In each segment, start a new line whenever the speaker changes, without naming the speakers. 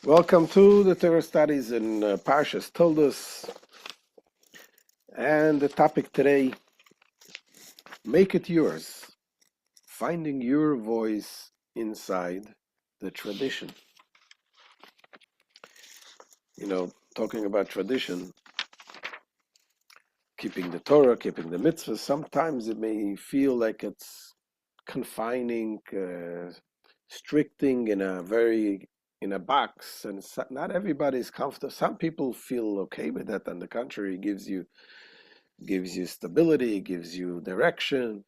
Welcome to the Torah studies in Parshas Toldos, and the topic today: make it yours. Finding your voice inside the tradition. Talking about tradition, keeping the Torah, keeping the mitzvahs. Sometimes it may feel like it's confining, stricting in a box, and not everybody is comfortable. Some people feel okay with that. On the contrary, it gives you stability, gives you direction.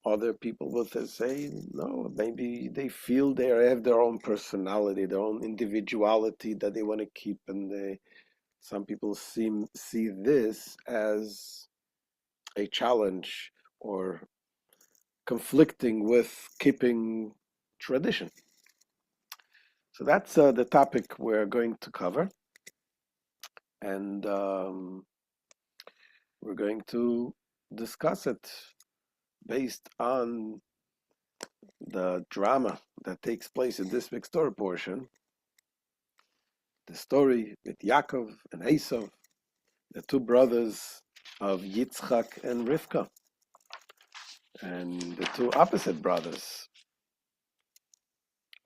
Other people will say no, maybe they feel they have their own personality, their own individuality that they want to keep, and some people see this as a challenge or conflicting with keeping tradition. So that's the topic we're going to cover, and we're going to discuss it based on the drama that takes place in this week's Torah portion, the story with Yaakov and Esau, the two brothers of Yitzchak and Rivka, and the two opposite brothers.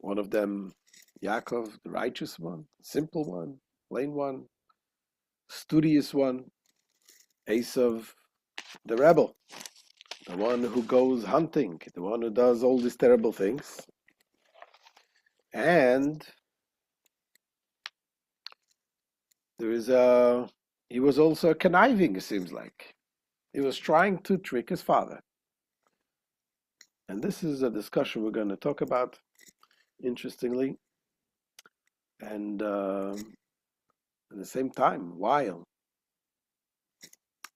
One of them, Yaakov, the righteous one, simple one, plain one, studious one. Esau, the rebel, the one who goes hunting, the one who does all these terrible things. And he was also conniving, it seems like. He was trying to trick his father. And this is a discussion we're going to talk about, interestingly. And at the same time, while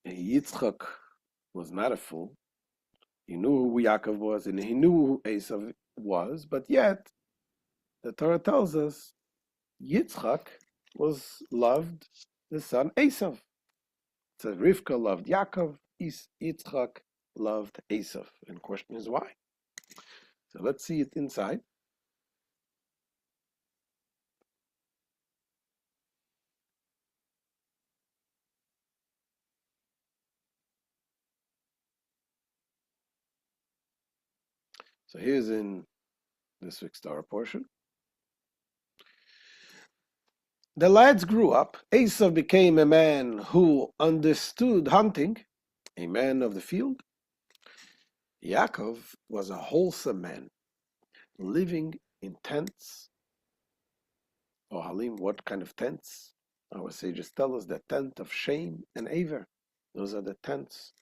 Yitzchak was not a fool, he knew who Yaakov was and he knew who Esau was, but yet the Torah tells us Yitzchak loved the son Esau. So Rivka loved Yaakov, Yitzchak loved Esau. And the question is why? So let's see it inside. So here's in this week's Torah portion. The lads grew up. Esau became a man who understood hunting, a man of the field. Yaakov was a wholesome man, living in tents. Oh, Halim, what kind of tents? Our sages tell us the tent of shame and aver. Those are the tents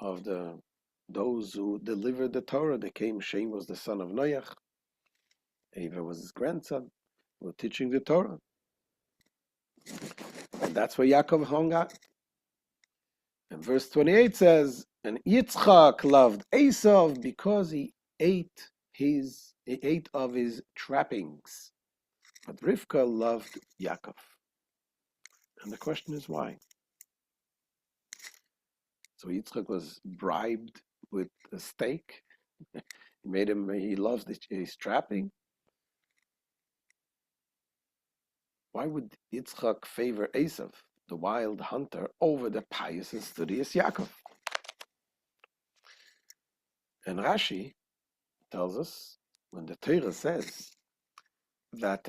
of those who delivered the Torah. They came. Shem was the son of Noach. Aver was his grandson. Who were teaching the Torah. And that's where Yaakov hung out. And verse 28 says, and Yitzchak loved Esau because he ate of his trappings. But Rivka loved Yaakov. And the question is why? So Yitzchak was bribed with a steak. He loves his trapping. Why would Yitzchak favor Esau, the wild hunter, over the pious and studious Yaakov? And Rashi tells us, when the Torah says that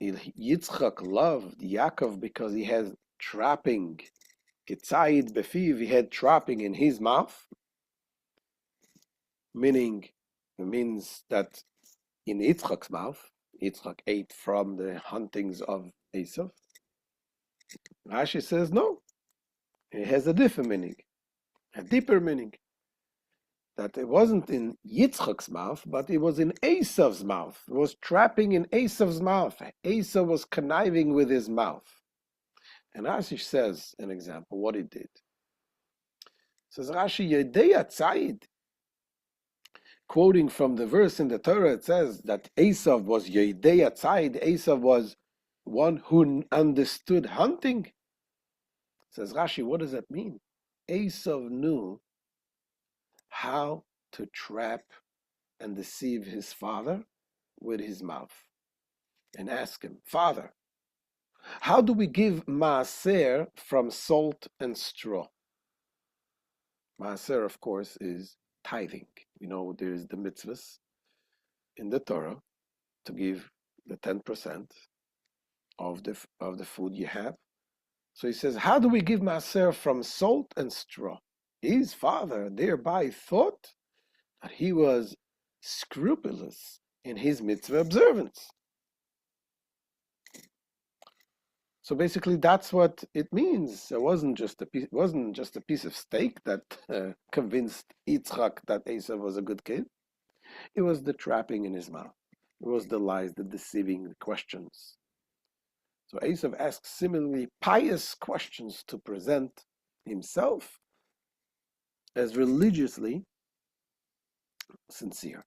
Yitzchak loved Yaakov because he has trapping, Kitzayid befiv, he had trapping in his mouth, means that in Yitzchak's mouth, Yitzchak ate from the huntings of Esau. Rashi says no, it has a different meaning, a deeper meaning. That it wasn't in Yitzchak's mouth, but it was in Esau's mouth. It was trapping in Esau's mouth. Esau was conniving with his mouth. And Rashi says, an example, what he did. Says Rashi, Yedei Tzayid, quoting from the verse in the Torah, it says that Esau was Yedei Tzayid. Esau was one who understood hunting. Says Rashi, what does that mean? Esau knew how to trap and deceive his father with his mouth. and ask him, Father, how do we give maaser from salt and straw? Maaser, of course, is tithing. There is the mitzvahs in the Torah to give the 10% of the food you have. So he says, how do we give maaser from salt and straw? His father thereby thought that he was scrupulous in his mitzvah observance. So basically, that's what it means. It wasn't just a piece of steak that convinced Yitzchak that Esau was a good kid. It was the trapping in his mouth. It was the lies, the deceiving, the questions. So Esau asks similarly pious questions to present himself as religiously sincere,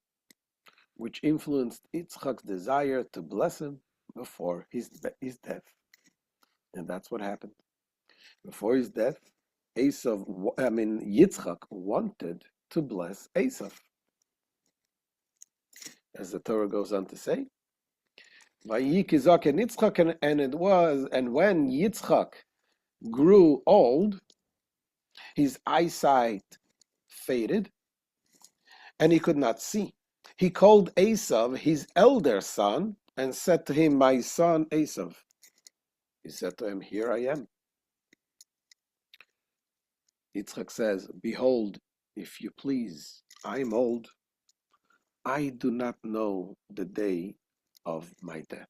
which influenced Yitzchak's desire to bless him before his death. And that's what happened. Before his death, Yitzchak wanted to bless Esau. As the Torah goes on to say, Yitzchak, and when Yitzchak grew old, his eyesight faded, and he could not see. He called Esau his elder son and said to him, my son Esau. He said to him, here I am. Yitzchak says, behold, if you please, I am old. I do not know the day of my death.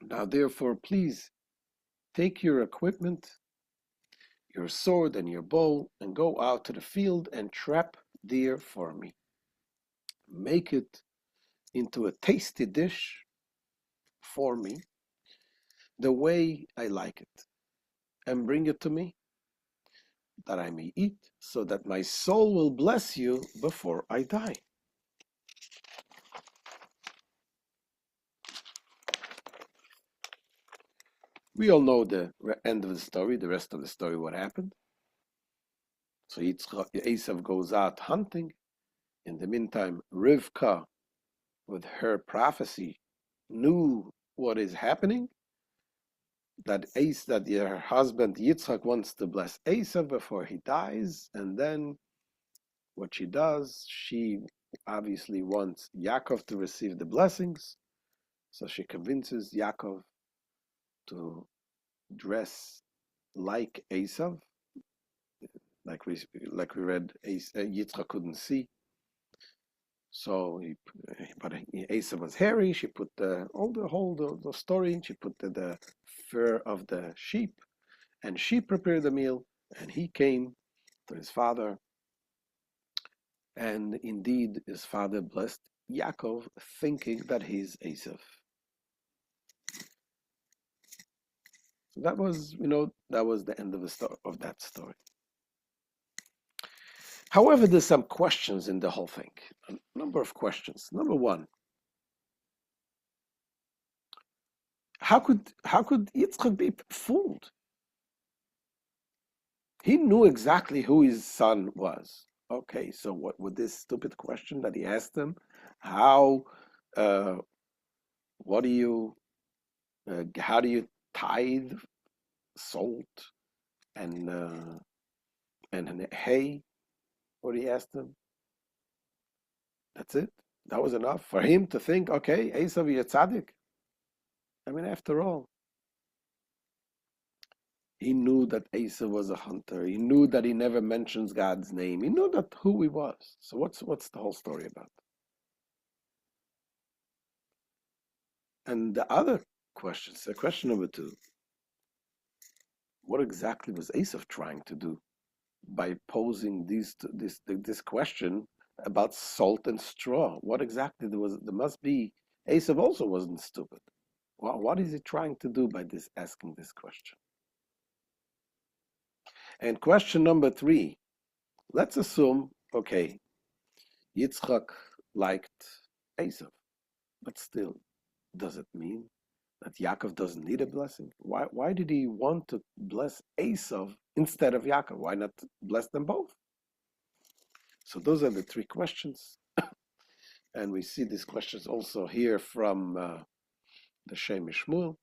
Now therefore, please take your equipment, your sword and your bow, and go out to the field and trap deer for me. Make it into a tasty dish for me, the way I like it, and bring it to me, that I may eat, so that my soul will bless you before I die. We all know the end of the story, the rest of the story, what happened. So Esau goes out hunting. In the meantime, Rivka, with her prophecy, knew what is happening, that her husband Yitzchak wants to bless Esau before he dies, and then what she does, she obviously wants Yaakov to receive the blessings, so she convinces Yaakov to dress like Esau, like we read, Yitzchak couldn't see, so but Esau was hairy. She put the story. She put the fur of the sheep, and she prepared the meal. And he came to his father, and indeed his father blessed Yaakov, thinking that he's Esau. So that was the end of that story. However, there's some questions in the whole thing. A number of questions. Number one, how could Yitzchak be fooled? He knew exactly who his son was. Okay, so what with this stupid question that he asked him? How how do you tithe salt and hay? What he asked him. That's it. That was enough for him to think, okay, Esau, you're tzaddik. I mean, after all, he knew that Esau was a hunter. He knew that he never mentions God's name. He knew that who he was. So what's the whole story about? And the other questions, question number two, what exactly was Esau trying to do by posing this question about salt and straw? What exactly there must be, Esau also wasn't stupid. What is he trying to do by asking this question? And question number three, let's assume, okay, Yitzchak liked Esau, but still, does it mean that Yaakov doesn't need a blessing? Why did he want to bless Esau instead of Yaakov? Why not bless them both? So those are the three questions. And we see these questions also here from the Shem Shmuel.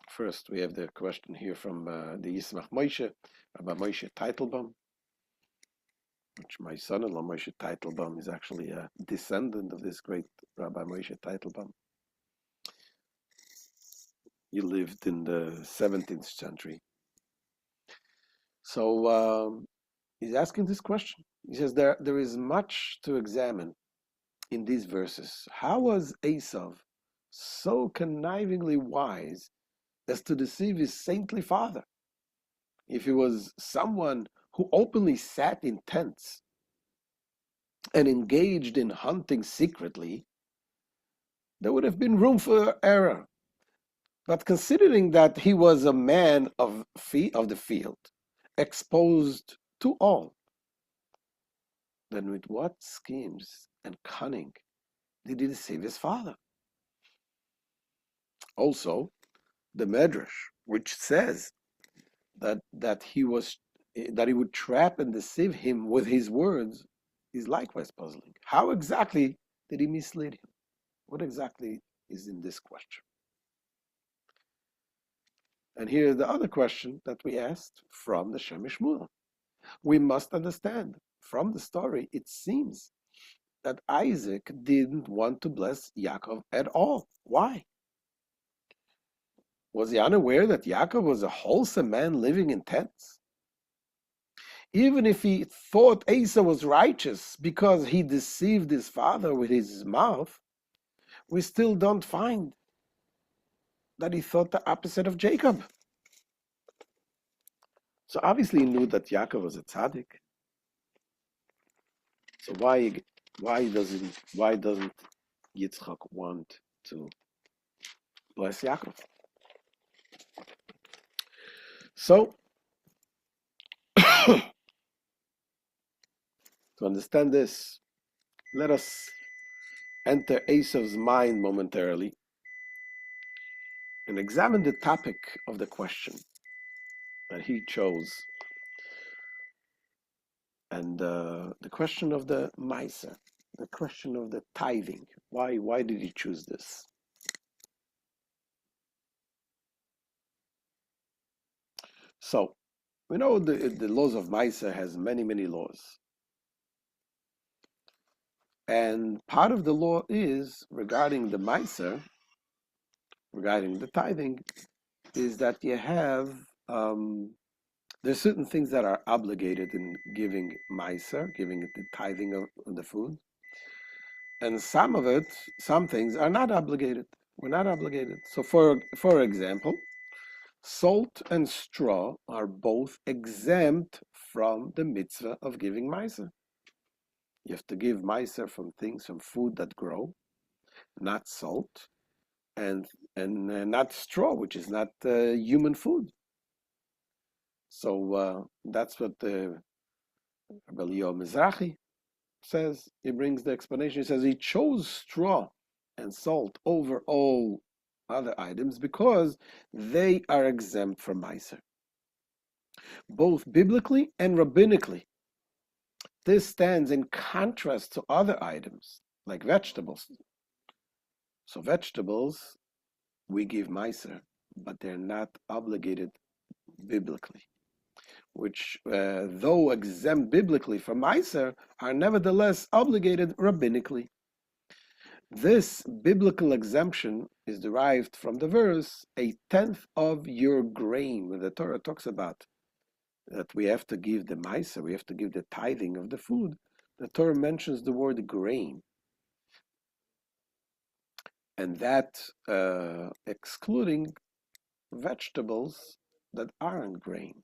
First, we have the question here from the Yismach Moshe, Rabbi Moshe Teitelbaum, which my son-in-law Moshe Teitelbaum is actually a descendant of this great Rabbi Moshe Teitelbaum. He lived in the 17th century. So he's asking this question. He says there is much to examine in these verses. How was Esau so connivingly wise as to deceive his saintly father? If he was someone who openly sat in tents and engaged in hunting secretly, there would have been room for error. But considering that he was a man of the field, exposed to all, then with what schemes and cunning did he deceive his father? Also, the Medrash, which says that he would trap and deceive him with his words, is likewise puzzling. How exactly did he mislead him? What exactly is in this question? And here's the other question that we asked from the Shem Shmuel. We must understand from the story, it seems that Isaac didn't want to bless Yaakov at all. Why? Was he unaware that Yaakov was a wholesome man living in tents? Even if he thought Esau was righteous because he deceived his father with his mouth, we still don't find that he thought the opposite of Jacob. So obviously he knew that Yaakov was a tzaddik. So why doesn't Yitzchak want to bless Yaakov? So to understand this, let us enter Esau's mind momentarily and examine the topic of the question that he chose, and the question of the Meiser, the question of the tithing. Why did he choose this? So we know the laws of Meiser has many laws, and part of the law is regarding the Meiser, regarding the tithing, is that you have there's certain things that are obligated in giving Meiser, giving it the tithing of the food. And some things are not obligated. We're not obligated. So for example, salt and straw are both exempt from the mitzvah of giving Meiser. You have to give Meiser from food that grow, not salt, and not straw, which is not human food. So that's what the Rebbe Mizrahi says. He brings the explanation. He says he chose straw and salt over all other items because they are exempt from Meiser, both biblically and rabbinically. This stands in contrast to other items like vegetables. So vegetables, we give Meiser, but they're not obligated biblically, which, though exempt biblically from Meiser, are nevertheless obligated rabbinically. This biblical exemption is derived from the verse, a tenth of your grain, when the Torah talks about that we have to give the Meiser, we have to give the tithing of the food. The Torah mentions the word grain, and that excluding vegetables that aren't grain.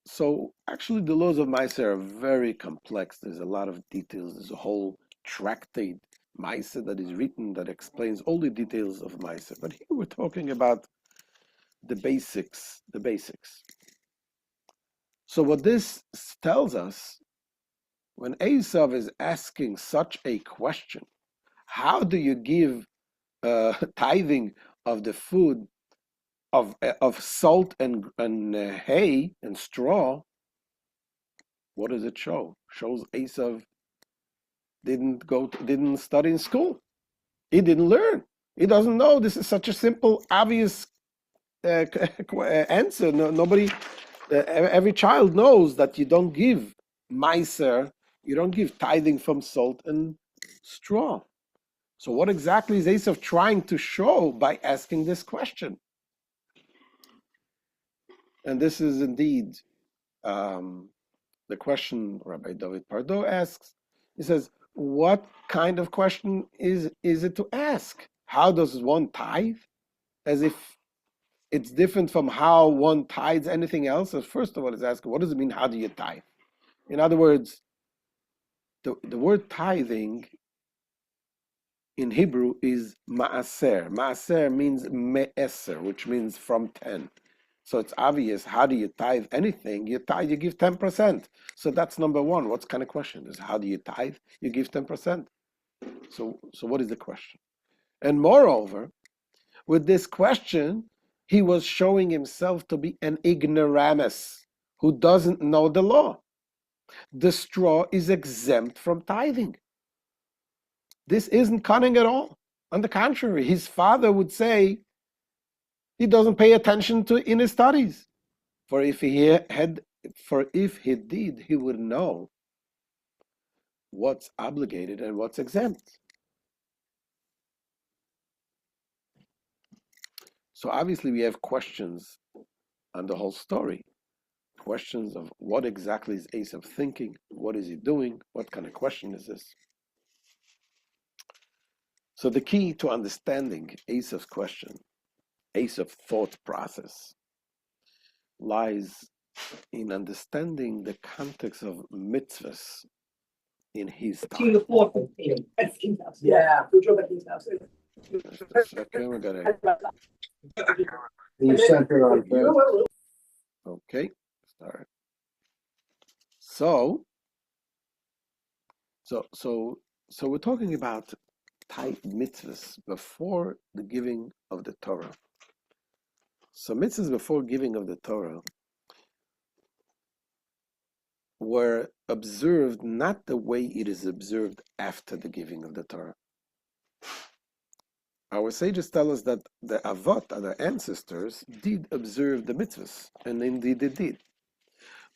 So actually the laws of Meiser are very complex. There's a lot of details. There's a whole tractate, Meiser, that is written that explains all the details of Meiser. But here we're talking about the basics. So what this tells us, when Esau is asking such a question, how do you give tithing of the food of salt and hay and straw? What does it show? Shows Esau didn't study in school. He didn't learn. He doesn't know. This is such a simple, obvious answer. Nobody, every child knows that you don't give miser, you don't give tithing from salt and straw. So what exactly is Esau trying to show by asking this question? And this is indeed the question Rabbi David Pardo asks. He says, what kind of question is it to ask? How does one tithe? As if it's different from how one tithes anything else. So first of all, it's asking, what does it mean? How do you tithe? In other words, the word tithing in Hebrew is maaser. Maaser means me'eser, which means from 10. So it's obvious, how do you tithe anything? You give 10%. So that's number one. What's kind of question? Is how do you tithe? You give 10%. So what is the question? And moreover, with this question, he was showing himself to be an ignoramus who doesn't know the law. The straw is exempt from tithing. This isn't cunning at all. On the contrary, his father would say he doesn't pay attention to in his studies. For if he did, he would know what's obligated and what's exempt. So obviously we have questions on the whole story. Questions of what exactly is Esau thinking? What is he doing? What kind of question is this? So the key to understanding Esau's question, Esau's thought process, lies in understanding the context of mitzvahs in his time.
Yeah.
Just a second, we gotta. Okay, start. So we're talking about type mitzvahs before the giving of the Torah. So mitzvahs before giving of the Torah were observed not the way it is observed after the giving of the Torah. Our sages tell us that the Avot, the ancestors, did observe the mitzvahs, and indeed they did.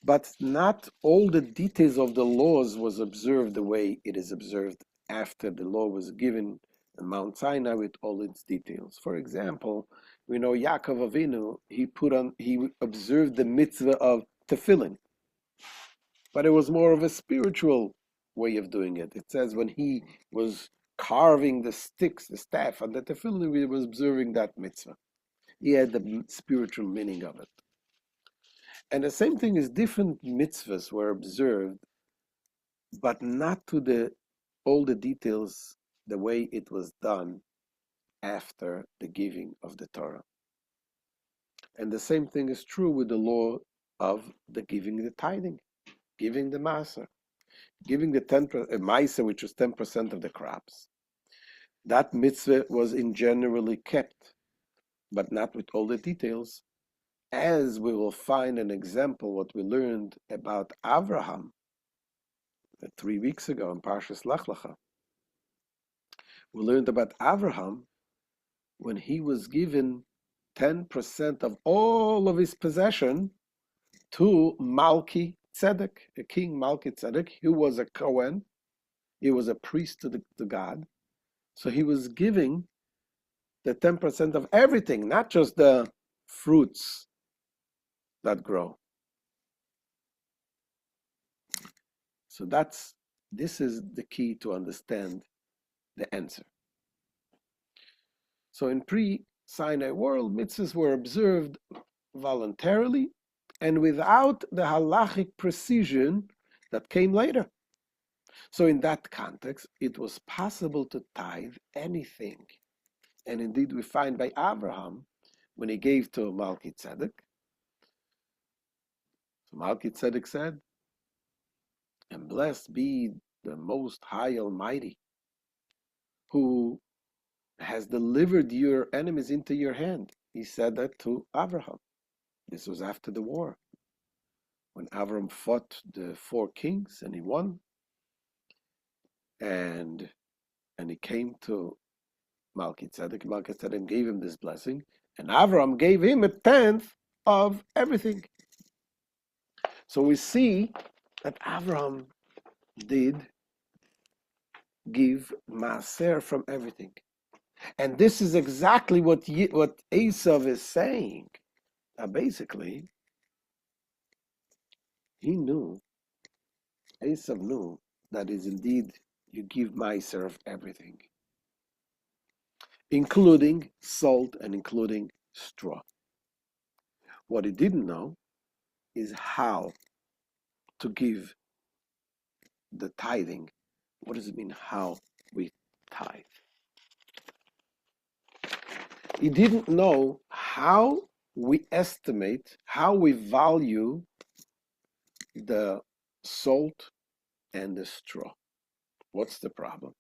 But not all the details of the laws was observed the way it is observed after the law was given in Mount Sinai with all its details. For example, we know Yaakov Avinu, he observed the mitzvah of tefillin, but it was more of a spiritual way of doing it. It says when he was carving the sticks, the staff, and the tefillin, he was observing that mitzvah. He had the spiritual meaning of it. And the same thing is different mitzvahs were observed, but not to all the details the way it was done after the giving of the Torah. And the same thing is true with the law of the giving the tithing, giving the maser, giving the 10% maser, which was 10% of the crops. That mitzvah was in generally kept, but not with all the details, as we will find an example what we learned about Abraham 3 weeks ago in Parshas Lech Lecha. We learned about Abraham when he was given 10% of all of his possession to Malki Tzedek, the king Malki Tzedek, who was a Kohen, he was a priest to God. So he was giving the 10% of everything, not just the fruits that grow. So this is the key to understand the answer. So in pre-Sinai world, mitzvahs were observed voluntarily and without the halachic precision that came later. So in that context, it was possible to tithe anything. And indeed, we find by Abraham, when he gave to Malki Tzedek, so Malki Tzedek said, and blessed be the Most High Almighty, who has delivered your enemies into your hand. He said that to Abraham. This was after the war, when Abraham fought the 4 kings and he won. and he came to Melchizedek. Melchizedek gave him this blessing, and Avram gave him a tenth of everything. So we see that Avram did give maaser from everything. And this is exactly what Esau is saying. Basically, Esau knew that is indeed you give maaser of everything, including salt and including straw. What he didn't know is how to give the tithing. What does it mean, how we tithe? He didn't know how we estimate, how we value the salt and the straw. What's the problem?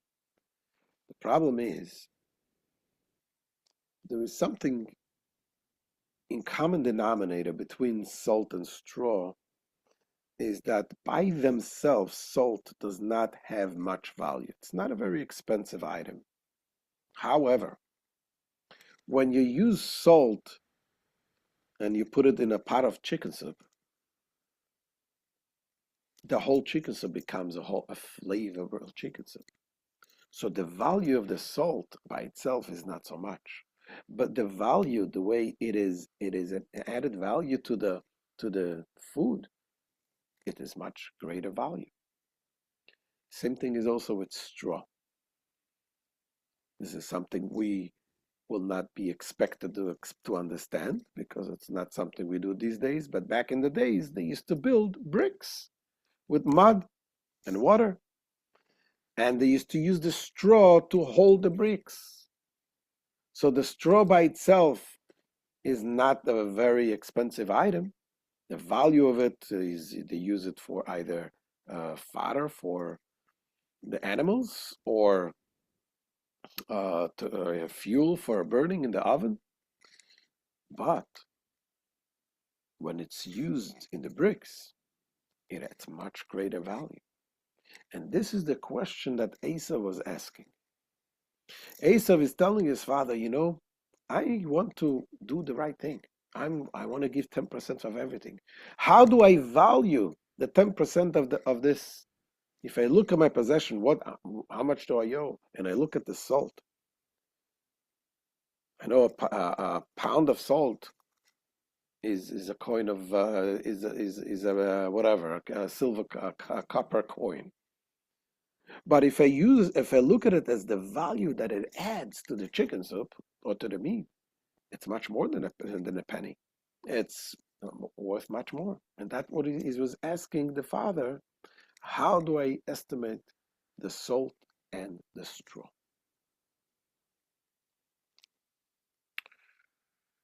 The problem is there is something in common denominator between salt and straw, is that by themselves, salt does not have much value. It's not a very expensive item. However, when you use salt and you put it in a pot of chicken soup, the whole chicken soup becomes a flavorful chicken soup. So the value of the salt by itself is not so much, but the value, the way it is an added value to the food, it is much greater value. Same thing is also with straw. This is something we will not be expected to understand, because it's not something we do these days. But back in the days, they used to build bricks with mud and water, and they used to use the straw to hold the bricks. So the straw by itself is not a very expensive item. The value of it is they use it for either fodder for the animals, or fuel for burning in the oven. But when it's used in the bricks, it adds much greater value. And this is the question that Esau was asking. Esau is telling his father, I want to do the right thing. I want to give 10% of everything. How do I value the 10% of this? If I look at my possession, how much do I owe? And I look at the salt. I know a pound of salt is a coin of is a whatever, a silver, a copper coin. But if I look at it as the value that it adds to the chicken soup or to the meat, it's much more than a penny. It's worth much more. And that's what he was asking the father. How do I estimate the salt and the straw?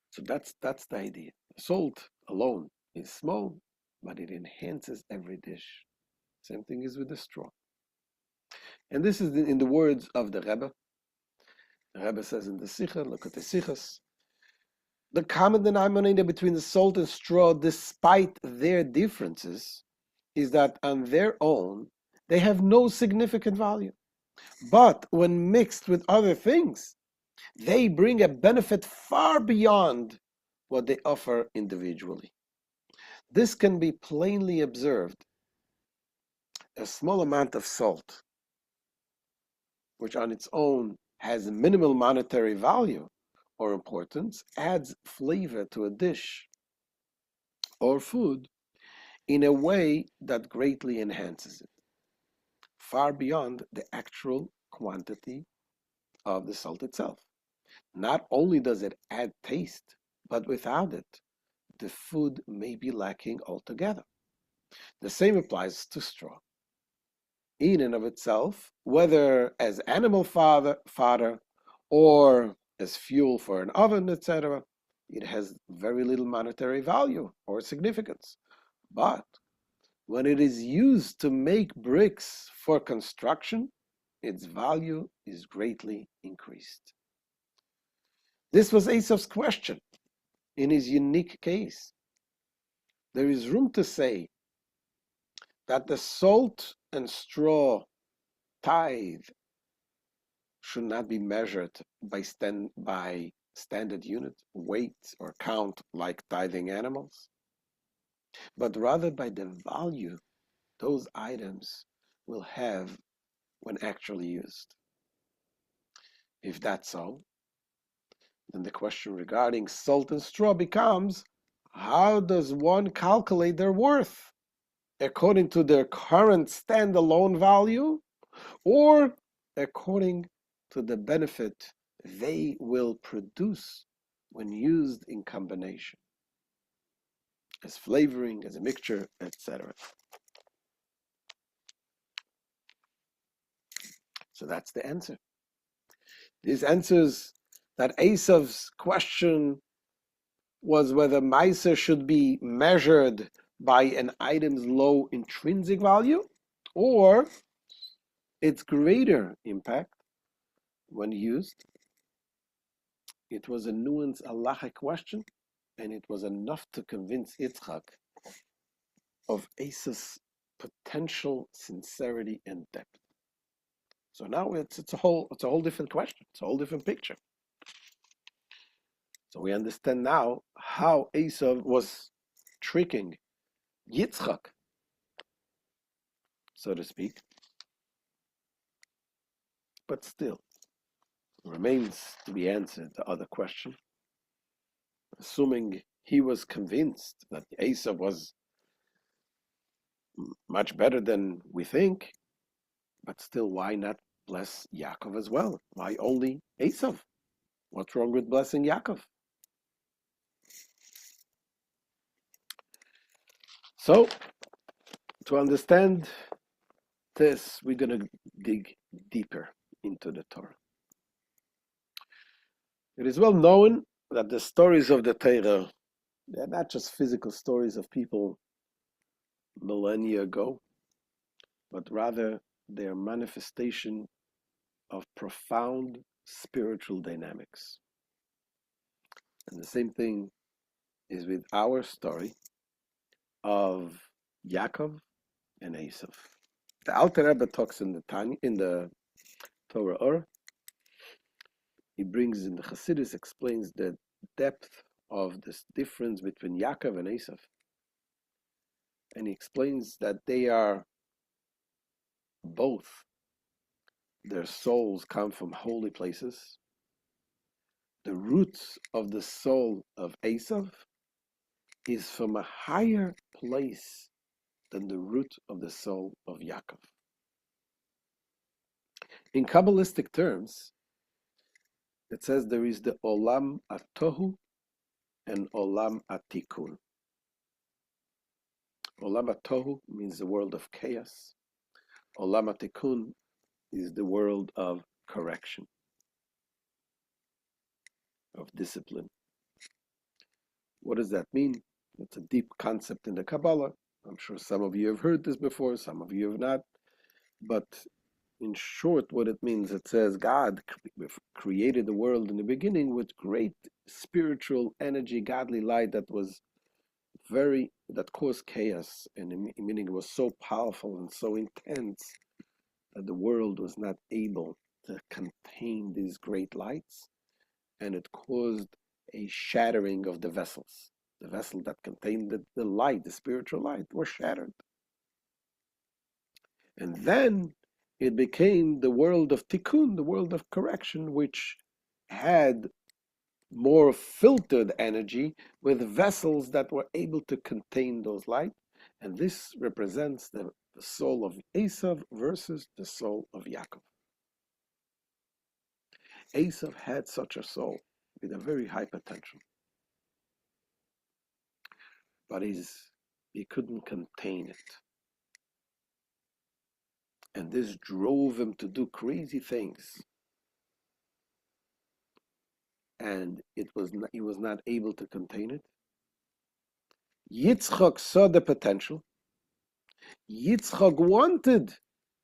So that's the idea. Salt alone is small, but it enhances every dish. Same thing is with the straw. And this is in the words of the Rebbe. The Rebbe says in the Sikha, look at the Sikhas, the common denominator between the salt and straw, despite their differences, is that on their own, they have no significant value. But when mixed with other things, they bring a benefit far beyond what they offer individually. This can be plainly observed. A small amount of salt, which on its own has minimal monetary value or importance, adds flavor to a dish or food in a way that greatly enhances it, far beyond the actual quantity of the salt itself. Not only does it add taste, but without it, the food may be lacking altogether. The same applies to straw. In and of itself, whether as animal fodder or as fuel for an oven, etc., it has very little monetary value or significance. But when it is used to make bricks for construction, its value is greatly increased. This was Esau's question in his unique case. There is room to say that the salt and straw tithe should not be measured by standard unit, weight, or count like tithing animals, but rather by the value those items will have when actually used. If that's so, then the question regarding salt and straw becomes, how does one calculate their worth? According to their current standalone value, or according to the benefit they will produce when used in combination, as flavoring, as a mixture, etc. So that's the answer. This answers that Esau's question was whether Meiser should be measured by an item's low intrinsic value or its greater impact when used. It was a nuanced halachic question, and it was enough to convince Yitzchak of Esau's potential sincerity and depth. So now it's a whole different question. It's a whole different picture. So we understand now how Esau was tricking Yitzchak, so to speak. But still, remains to be answered the other question. Assuming he was convinced that Esau was much better than we think, but still, why not bless Yaakov as well? Why only Esau? What's wrong with blessing Yaakov? So, to understand this, we're going to dig deeper into the Torah. It is well known that the stories of the Torah, they're not just physical stories of people millennia ago, but rather they're manifestation of profound spiritual dynamics. And the same thing is with our story of Yaakov and Esau. The Alter Rebbe talks in the Torah. He brings in the Chassidus, explains the depth of this difference between Yaakov and Esau. And he explains that they are both, their souls come from holy places. The roots of the soul of Esau is from a higher place than the root of the soul of Yaakov. In Kabbalistic terms, it says there is the Olam Atohu and Olam Atikun. Olam Atohu means the world of chaos. Olam Atikun is the world of correction, of discipline. What does that mean? It's a deep concept in the Kabbalah. I'm sure some of you have heard this before, some of you have not. But in short, what it means, it says God created the world in the beginning with great spiritual energy, godly light that caused chaos, and meaning it was so powerful and so intense that the world was not able to contain these great lights, and it caused a shattering of the vessels. The vessel that contained the light, the spiritual light, were shattered. And then it became the world of tikkun, the world of correction, which had more filtered energy with vessels that were able to contain those light. And this represents the soul of Esau versus the soul of Yaakov. Esau had such a soul with a very high potential, but he couldn't contain it. And this drove him to do crazy things. And he was not able to contain it. Yitzchak saw the potential. Yitzchak wanted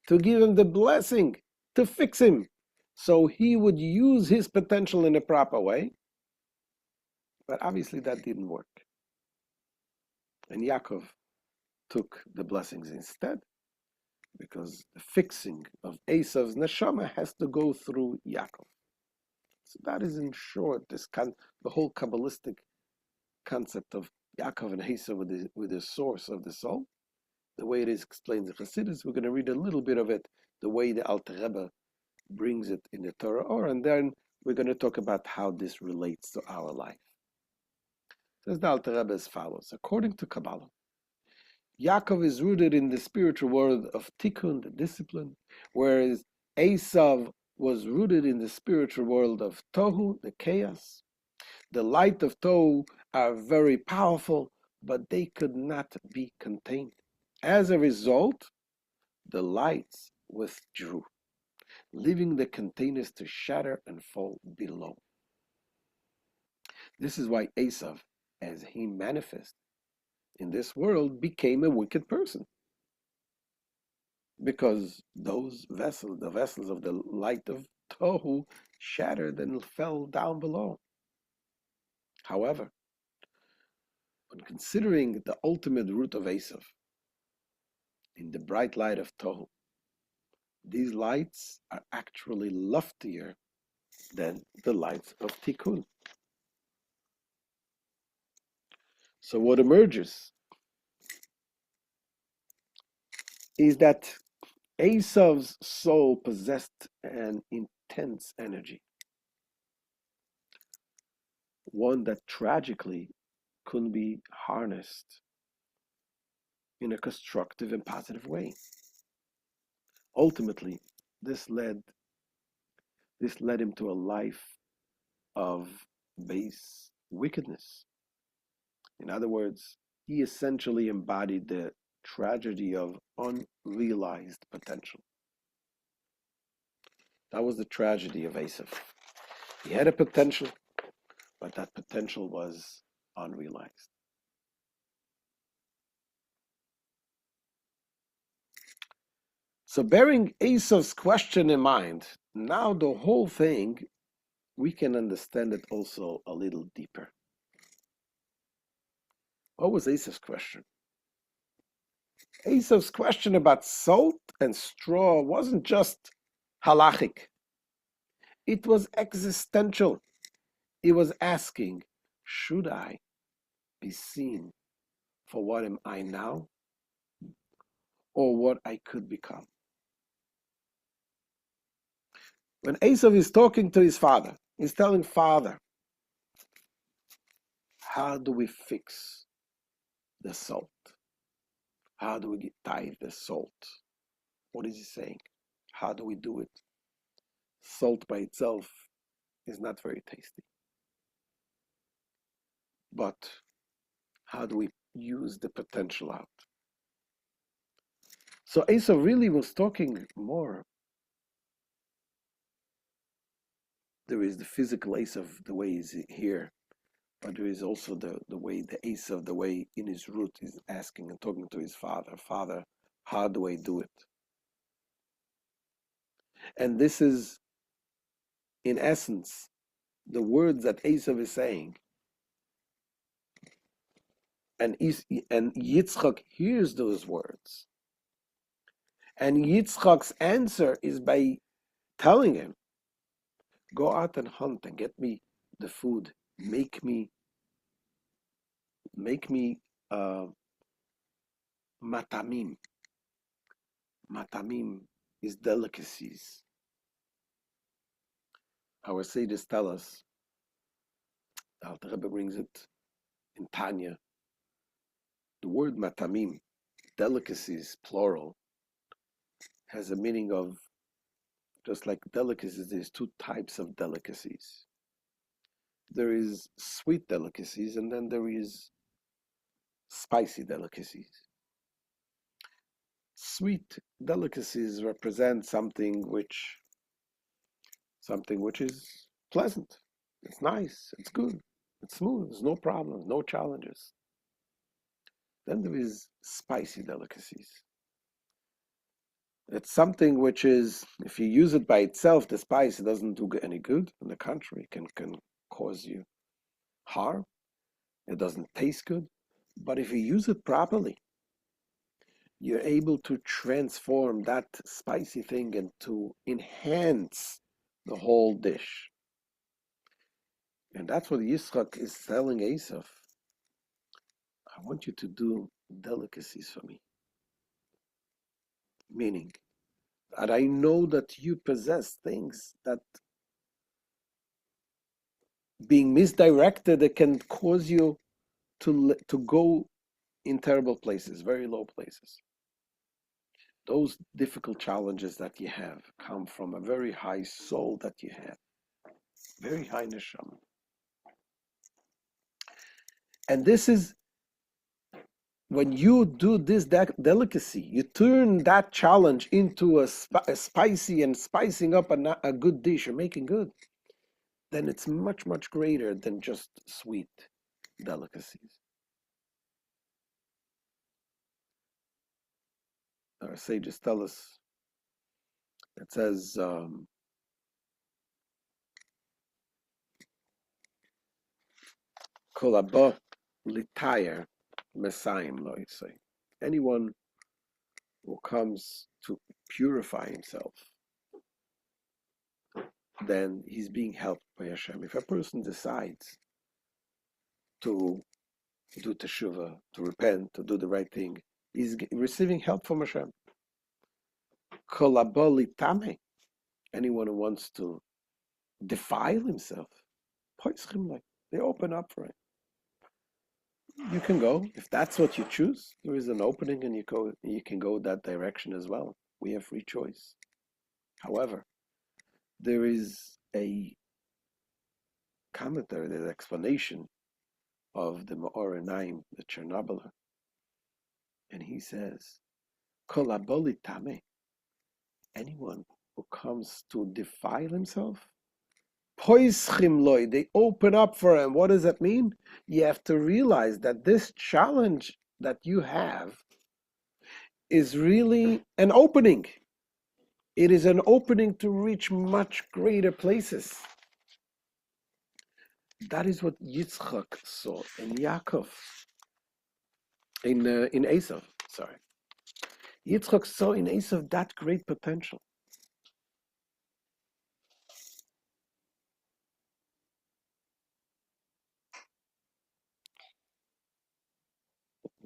to give him the blessing to fix him, so he would use his potential in a proper way. But obviously that didn't work. And Yaakov took the blessings instead, because the fixing of Esau's neshama has to go through Yaakov. So that is, in short, the whole Kabbalistic concept of Yaakov and Esau with the source of the soul. The way it is explained in Chassidus, we're going to read a little bit of it, the way the Alter Rebbe brings it in the Torah, and then we're going to talk about how this relates to our life. Says the Alter Rebbe as follows: according to Kabbalah, Yaakov is rooted in the spiritual world of tikkun, the discipline, whereas Esau was rooted in the spiritual world of tohu, the chaos. The light of tohu are very powerful, but they could not be contained. As a result, the lights withdrew, leaving the containers to shatter and fall below. This is why Esau, as he manifested in this world, became a wicked person. Because those vessels, the vessels of the light of Tohu, shattered and fell down below. However, when considering the ultimate root of Esau in the bright light of Tohu, these lights are actually loftier than the lights of Tikkun. So what emerges is that Esau's soul possessed an intense energy, one that tragically couldn't be harnessed in a constructive and positive way. Ultimately, this led him to a life of base wickedness. In other words, he essentially embodied the tragedy of unrealized potential. That was the tragedy of Esau. He had a potential, but that potential was unrealized. So bearing Esau's question in mind, now the whole thing, we can understand it also a little deeper. What was Esau's question? Esau's question about salt and straw wasn't just halachic. It was existential. He was asking, should I be seen for what am I now or what I could become? When Esau is talking to his father, he's telling father, how do we fix the salt? How do we tithe the salt? What is he saying? How do we do it? Salt by itself is not very tasty. But how do we use the potential out? So Esau really was talking more. There is the physical Esau, the way he's here, but there is also the way, the Esau, the way in his root is asking and talking to his father, Father, how do I do it? And this is, in essence, the words that Esau is saying. And Yitzchak hears those words. And Yitzchak's answer is by telling him, go out and hunt and get me the food. Make me matamim. Matamim is delicacies. Our sages tell us, the Rebbe brings it in Tanya, the word matamim, delicacies, plural, has a meaning of, just like delicacies, there's two types of delicacies. There is sweet delicacies, and then there is spicy delicacies. Sweet delicacies represent something which is pleasant. It's nice, it's good, it's smooth, there's no problems, no challenges. Then there is spicy delicacies. It's something which is, if you use it by itself, the spice, it doesn't do any good. On the contrary, it can cause you harm. It doesn't taste good. But if you use it properly, you're able to transform that spicy thing and to enhance the whole dish. And that's what Yitzchak is telling Esau. I want you to do delicacies for me. Meaning that I know that you possess things that being misdirected, it can cause you to go in terrible places, very low places. Those difficult challenges that you have come from a very high soul that you have, very high neshama. And this is when you do this delicacy, you turn that challenge into a spicy and spicing up a good dish, you're making good, then it's much, much greater than just sweet delicacies. Our sages tell us, it says, Kol haba l'tayer mesayim lo yisei. Anyone who comes to purify himself, then he's being helped by Hashem. If a person decides to do teshuvah, to repent, to do the right thing, he's receiving help from Hashem. Kol haba l'tameh. Anyone who wants to defile himself, they open up for it. You can go if that's what you choose. There is an opening, and you can go that direction as well. We have free choice. However, there is a commentary, there's an explanation of the Ma'or Enaim, the Chernobyler, and he says, "Kol haboli tameh." Anyone who comes to defile himself, poischim loy, they open up for him. What does that mean? You have to realize that this challenge that you have is really an opening. It is an opening to reach much greater places. That is what Yitzchak saw in Yaakov, in Esau. Sorry, Yitzchak saw in Esau that great potential.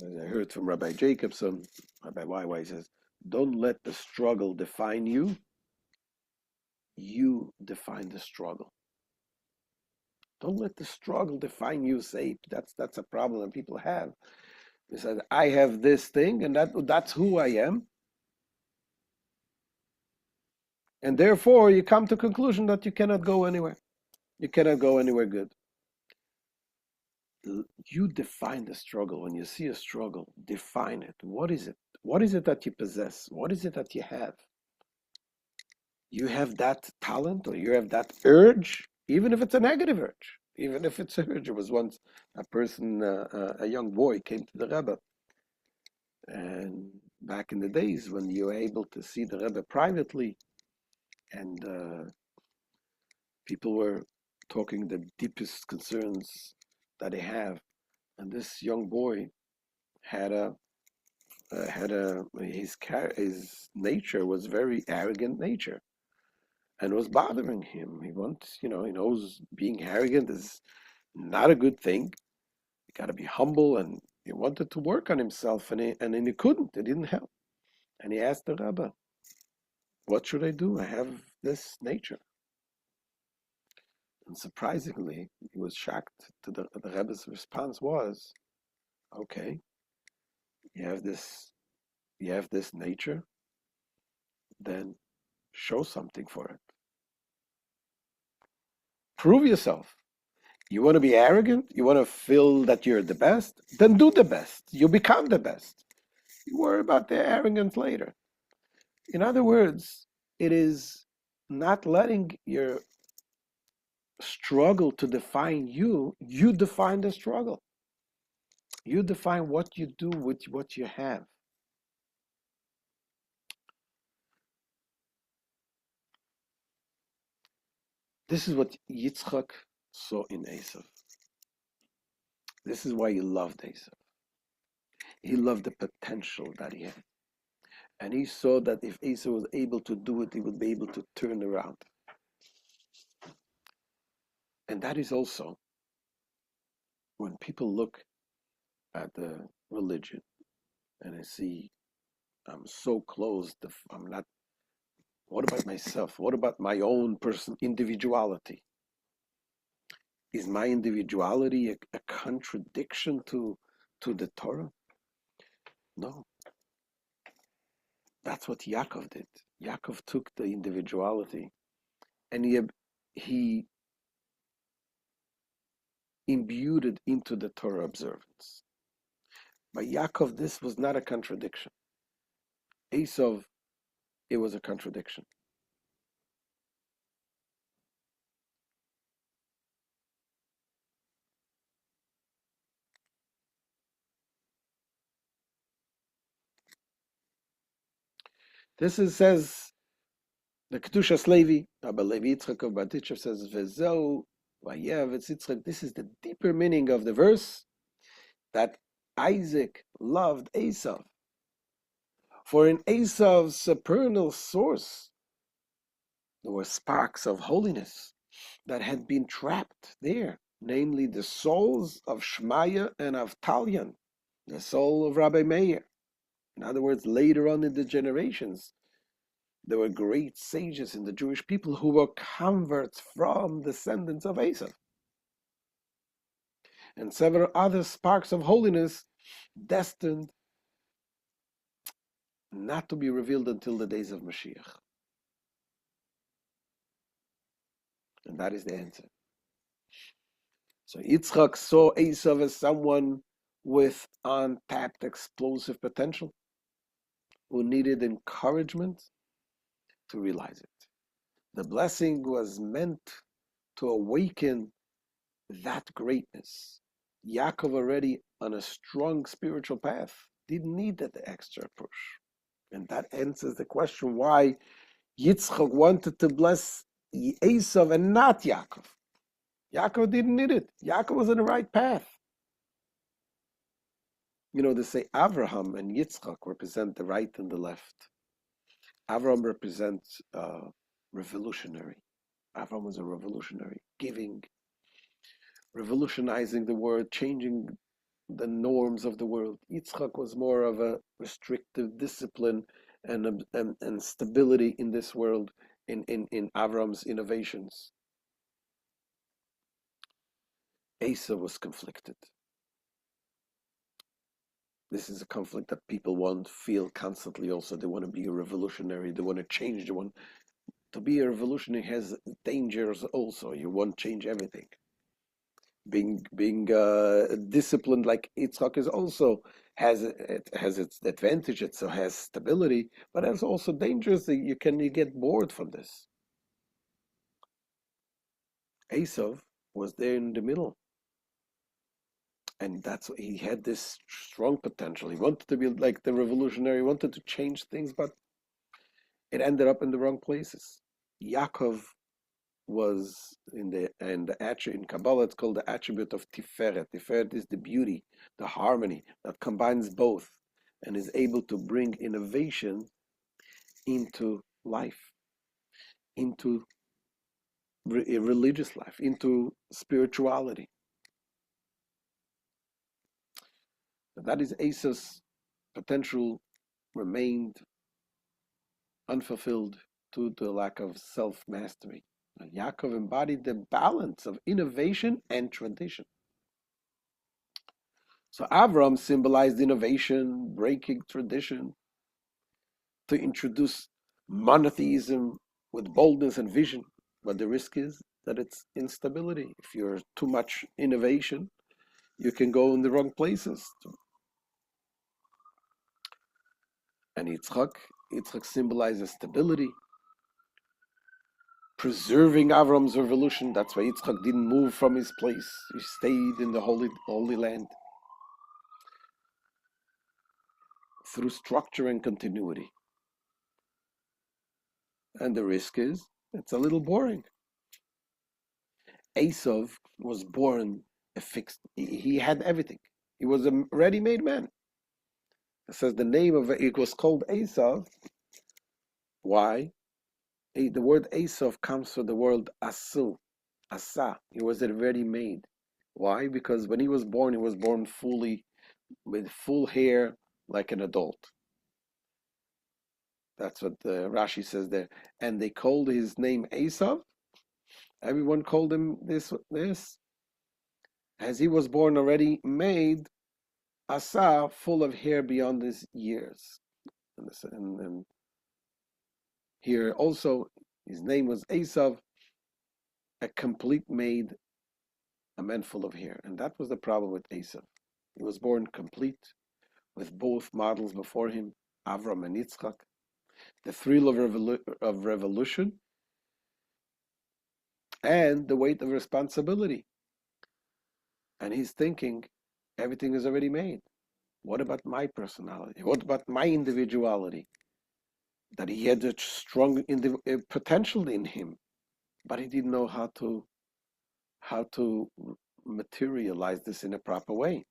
As I heard from Rabbi Jacobson, Rabbi YY says, "Don't let the struggle define you. You define the struggle. Don't let the struggle define you." Say that's a problem that people have. They said, "I have this thing, and that's who I am." And therefore, you come to conclusion that you cannot go anywhere. You cannot go anywhere good. You define the struggle. When you see a struggle, define it. What is it? What is it that you possess? What is it that you have? You have that talent, or you have that urge, even if it's a negative urge. Even if it's a urge. There was once a person, a young boy, came to the Rebbe. And back in the days when you were able to see the Rebbe privately, and people were talking the deepest concerns that they have, and this young boy had his nature was very arrogant nature, and was bothering him. He wants, he knows being arrogant is not a good thing. You got to be humble, and he wanted to work on himself, and he couldn't. It didn't help, and he asked the Rebbe, "What should I do? I have this nature." And surprisingly, he was shocked. The Rebbe's response was, "Okay, you have this nature, then show something for it. Prove yourself. You want to be arrogant? You want to feel that you're the best? Then do the best. You become the best. You worry about the arrogance later." In other words, it is not letting your struggle to define you. You define the struggle. You define what you do with what you have. This is what Yitzchak saw in Esau. This is why he loved Esau. He loved the potential that he had. And he saw that if Esau was able to do it, he would be able to turn around. And that is also when people look at the religion and I see I'm so close, I'm not, what about myself? What about my own person, individuality? Is my individuality a contradiction to the Torah? No. That's what Yaakov did. Yaakov took the individuality and he imbued it into the Torah observance. By Yaakov, this was not a contradiction. Esau, it was a contradiction. This is, says the Kedushas Levi, Rabbi Levi Yitzchak of Berditchev says, Vezeu vayev etz Yitzchak. This is the deeper meaning of the verse, that Isaac loved Esau. For in Esau's supernal source, there were sparks of holiness that had been trapped there, namely the souls of Shmaya and of Talyan, the soul of Rabbi Meir. In other words, later on in the generations, there were great sages in the Jewish people who were converts from descendants of Esau. And several other sparks of holiness destined not to be revealed until the days of Mashiach. And that is the answer. So Yitzchak saw Esau as someone with untapped explosive potential who needed encouragement to realize it. The blessing was meant to awaken that greatness. Yaakov, already on a strong spiritual path, didn't need that extra push. And that answers the question why Yitzchak wanted to bless Esau and not Yaakov. Yaakov didn't need it. Yaakov was on the right path. You know, they say Abraham and Yitzchak represent the right and the left. Abraham represents revolutionary. Abraham was a revolutionary, giving, revolutionizing the world, changing the norms of the world. Yitzchak was more of a restrictive discipline and stability in this world, in Avram's innovations. Esau was conflicted. This is a conflict that people want, feel constantly also. They want to be a revolutionary. They want to change. They want to be a revolutionary has dangers also. You want to change everything. Being disciplined like Yitzchak is also has its advantage. It so has stability, but there's also dangers that you get bored from this. Esau was there in the middle, and that's he had this strong potential. He wanted to be like the revolutionary, wanted to change things, but it ended up in the wrong places. Yaakov was in Kabbalah it's called the attribute of Tiferet. Tiferet is the beauty, the harmony that combines both and is able to bring innovation into life, into religious life, into spirituality. That is Esau's potential remained unfulfilled due to the lack of self-mastery. Yaakov embodied the balance of innovation and tradition. So Avram symbolized innovation, breaking tradition, to introduce monotheism with boldness and vision. But the risk is that it's instability. If you're too much innovation, you can go in the wrong places. And Yitzchak symbolizes stability, preserving Avram's revolution. That's why Yitzchak didn't move from his place. He stayed in the holy land through structure and continuity. And the risk is it's a little boring. Esau was born a fixed, he had everything. He was a ready-made man. It says the name of it was called Esau. Why? The word Esau comes from the word asu, asa. It was already made. Why? Because when he was born fully with full hair like an adult. That's what Rashi says there. And they called his name Esau. Everyone called him this. As he was born already made, Asa, full of hair beyond his years. And here also, his name was Esau, a complete made, a man full of hair. And that was the problem with Esau. He was born complete, with both models before him, Avram and Yitzchak, the thrill of revolution, and the weight of responsibility. And he's thinking, everything is already made. What about my personality? What about my individuality? That he had a strong potential in him, but he didn't know how to materialize this in a proper way.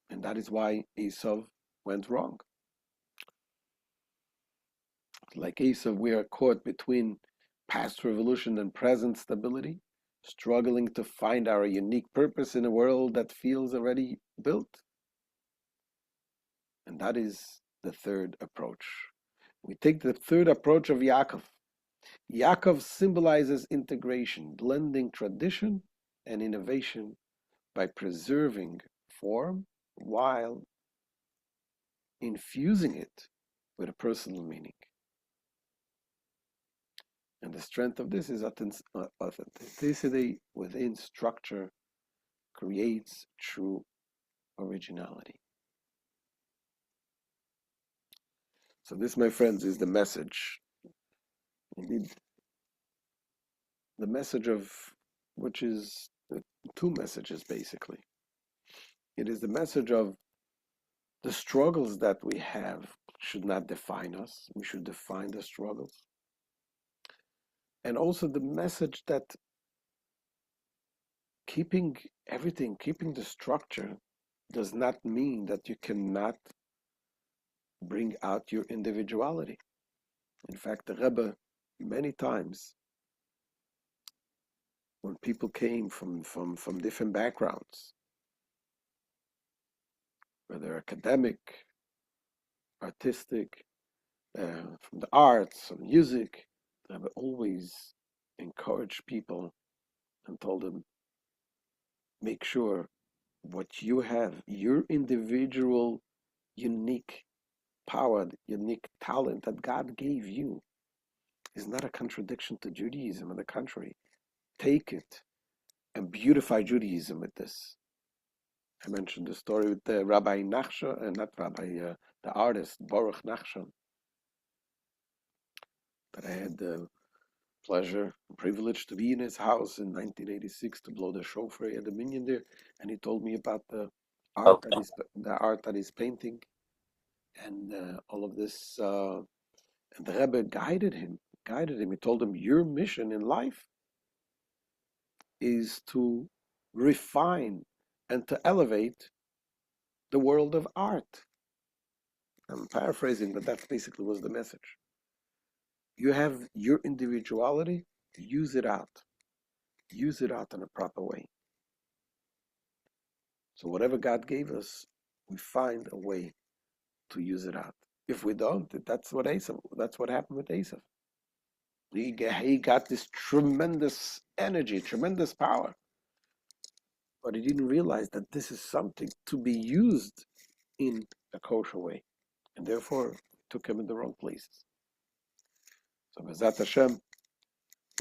And that is why Esau went wrong. Like Esau, we are caught between past revolution and present stability, struggling to find our unique purpose in a world that feels already built. And that is the third approach. We take the third approach of Yaakov. Yaakov symbolizes integration, blending tradition and innovation by preserving form while infusing it with a personal meaning. And the strength of this is authenticity within structure creates true originality. So this, my friends, is the message. Indeed, the message of which is two messages basically. It is the message of the struggles that we have should not define us. We should define the struggles. And also the message that keeping everything, keeping the structure does not mean that you cannot bring out your individuality. In fact, the Rebbe, many times, when people came from different backgrounds, whether academic, artistic, from the arts, or music, the Rebbe always encouraged people and told them, make sure what you have, your individual, unique power, unique talent that God gave you, is not a contradiction to Judaism. On the contrary, take it and beautify Judaism with this. I mentioned the story with the Rabbi Nachshon, not Rabbi, the artist Baruch Nachshon, that I had the pleasure and privilege to be in his house in 1986 to blow the shofar at the minyan there, and he told me about the art that he's painting, and all of this. And the Rebbe guided him. He told him, your mission in life is to refine and to elevate the world of art. I'm paraphrasing, but that basically was the message. You have your individuality, use it out. Use it out in a proper way. So whatever God gave us, we find a way to use it out. If we don't, that's what happened with Esau. He got this tremendous energy, tremendous power, but he didn't realize that this is something to be used in a kosher way, and therefore took him in the wrong places. So Bezat Hashem,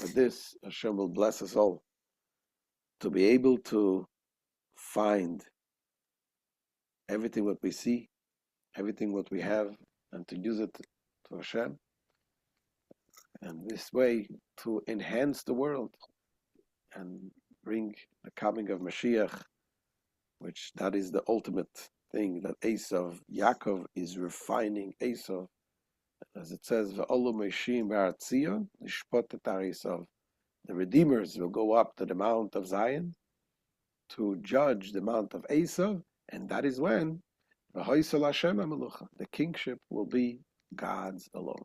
with this, Hashem will bless us all to be able to find everything what we see, everything what we have, and to use it to Hashem, and this way to enhance the world and bring the coming of Mashiach, which that is the ultimate thing that Yaakov is refining Esau, as it says, "V'olu Meshim B'Ar Tzion Lishpot et Ar Esau." The redeemers will go up to the Mount of Zion to judge the Mount of Esau, and that is when The kingship will be God's alone.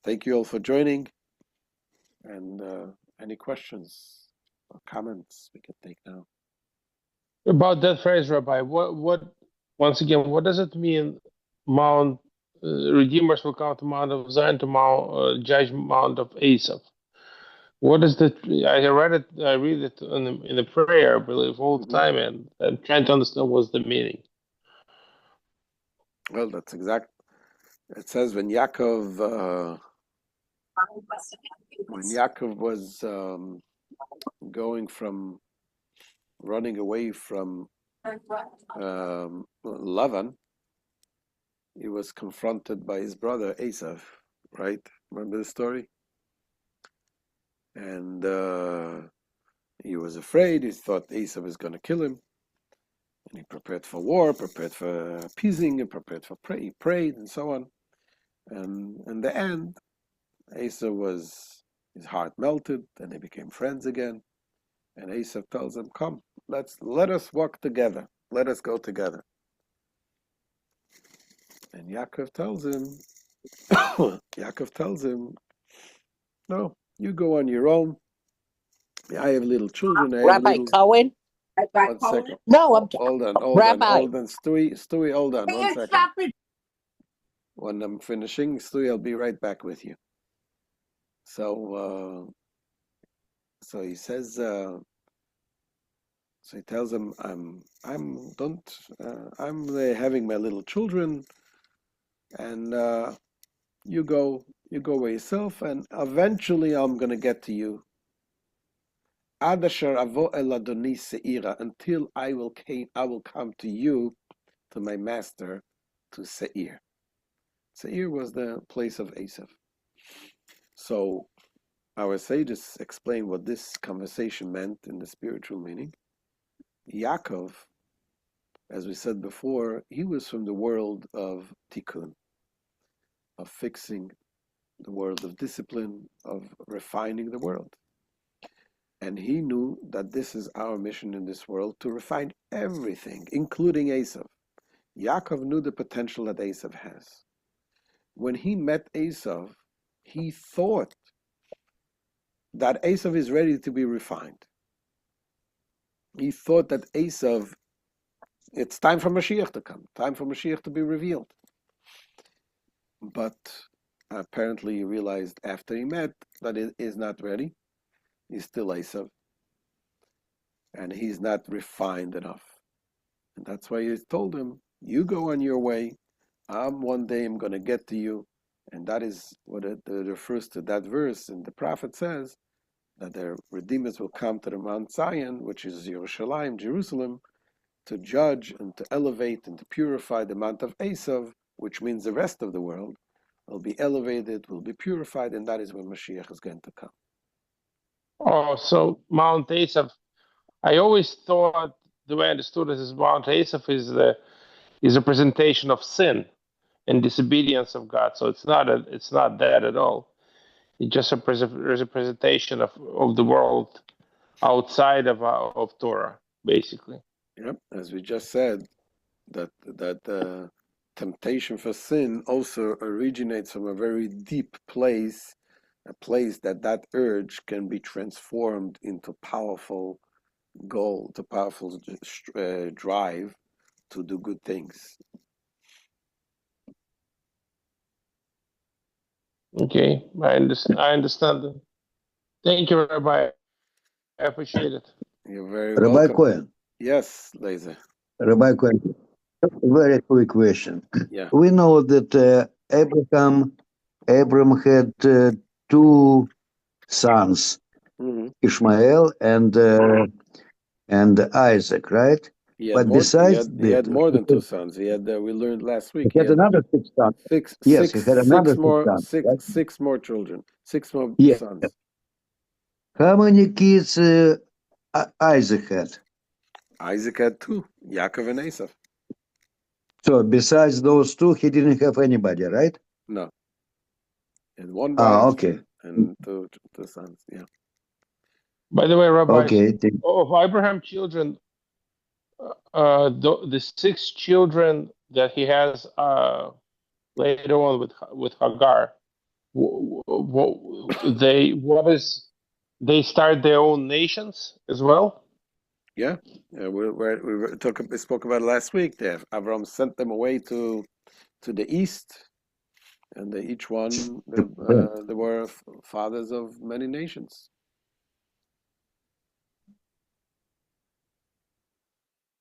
Thank you all for joining. And any questions or comments we can take now?
About that phrase, Rabbi, once again, what does it mean? Mount Redeemers will come to Mount of Zion to Mount judge Mount of Esau. What is the? I read it. I read it in the prayer, I believe, all the time, and I'm trying to understand what's the meaning.
Well, that's exact. It says when Yaakov was running away from Lavan, he was confronted by his brother Esau, right? Remember the story? And he was afraid. He thought Esau was going to kill him. And he prepared for war, prepared for appeasing, and prepared for prayer. He prayed and so on. And in the end, his heart melted, and they became friends again. And Esau tells him, "Come, let us walk together. Let us go together." And Yaakov tells him, "No, you go on your own. I have little children.
Rabbi Cohen?
1 second.
No, I'm
hold on.
Rabbi.
Stewie, hold on 1 second. When I'm finishing, Stewie, I'll be right back with you. So he says, so he tells him, I'm having my little children, and you go by yourself, and eventually I'm gonna get to you. Until I will come to you, to my master, to Seir. Seir was the place of Esau. So our sages explain what this conversation meant in the spiritual meaning. Yaakov, as we said before, he was from the world of tikkun, of fixing the world, of discipline, of refining the world. And he knew that this is our mission in this world, to refine everything, including Esau. Yaakov knew the potential that Esau has. When he met Esau, he thought that Esau is ready to be refined. He thought that Esau, it's time for Mashiach to come, time for Mashiach to be revealed. But apparently he realized after he met that it is not ready. He's still Esau. And he's not refined enough. And that's why he told him, you go on your way. One day I'm going to get to you. And that is what it refers to that verse. And the prophet says that the Redeemers will come to the Mount Zion, which is Yerushalayim, Jerusalem, to judge and to elevate and to purify the Mount of Esau, which means the rest of the world will be elevated, will be purified, and that is when Mashiach is going to come.
Oh, so Mount Esau. I always thought, the way I understood it, is Mount Esau is a presentation of sin and disobedience of God. So it's not that at all. It's just a representation of the world outside of Torah, basically.
Yep, as we just said, that temptation for sin also originates from a very deep place, a place that urge can be transformed into powerful goal, to powerful drive to do good things.
Okay, I understand that. Thank you, Rabbi. I appreciate it.
You're very
Rabbi
welcome.
Cohen.
Yes, Laser.
Rabbi Cohen. Very quick question.
Yeah.
We know that Abraham had two sons, Ishmael and Isaac, right?
He had more than two sons. He had. We learned last week.
He had another 6 sons. He had another
six more children. 6 more sons.
How many kids Isaac had?
Isaac had 2, Yaakov and Esau.
So besides those 2, he didn't have anybody, right?
No. And 1 wife.
Okay.
And two sons. Yeah.
By the way, Rabbi,
okay.
of Abraham's children, the six children that he has later on with Hagar, they start their own nations as well.
Yeah, we spoke about it last week. There, Avram sent them away to the east, and they each one they were fathers of many nations.